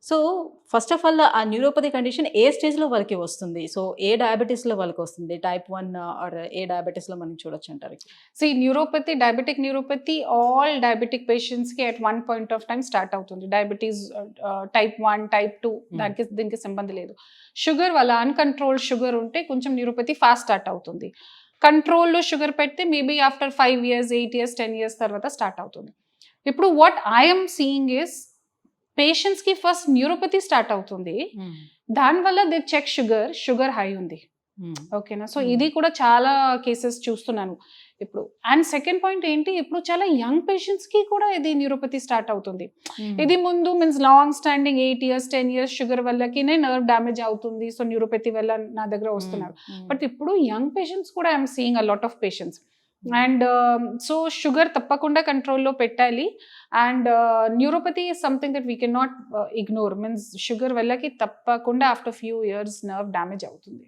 So first of all ఆ neuropathy condition ఏ స్టేజ్‌లో వాళ్ళకి వస్తుంది? సో ఏ డయాబెటిస్‌లో వాళ్ళకి వస్తుంది? టైప్ 1 ఆర్ ఏ డయాబెటిస్‌లో మనం చూడొచ్చు అంటారు? See, neuropathy, diabetic neuropathy, all diabetic patients కి at one point of time start అవుతుంది. డయాబెటీస్ టైప్ 1, టైప్ 2 దీనికి సంబంధం లేదు. షుగర్ వల్ల అన్‌కంట్రోల్డ్ షుగర్ ఉంటే కొంచెం న్యూరోపతి ఫాస్ట్ స్టార్ట్ అవుతుంది. కంట్రోల్‌లో షుగర్ పెడితే maybe after 5 years, 8 years, 10 years తర్వాత స్టార్ట్ అవుతుంది. ఇప్పుడు వాట్ ఐఎమ్ సీయింగ్ ఇస్ పేషెంట్స్కి ఫస్ట్ న్యూరోపతి స్టార్ట్ అవుతుంది. దానివల్ల దే చెక్ షుగర్ హై ఉంది. ఓకేనా? సో ఇది కూడా చాలా కేసెస్ చూస్తున్నాను ఇప్పుడు. అండ్ సెకండ్ పాయింట్ ఏంటి, ఇప్పుడు చాలా యంగ్ పేషెంట్స్కి కూడా ఇది న్యూరోపతి స్టార్ట్ అవుతుంది. ఇది ముందు means long standing 8 years 10 years sugar వల్లకినే నర్వ్ డ్యామేజ్ అవుతుంది, సో న్యూరోపతి వల్ల నా దగ్గర వస్తున్నారు. బట్ ఇప్పుడు యంగ్ పేషెంట్స్ కూడా I'm seeing a lot of patients. And so sugar తప్పకుండా కంట్రోల్లో పెట్టాలి. And neuropathy is something that we can not ignore. Means sugar వల్లకి తప్పకుండా after few years nerve damage అవుతుంది.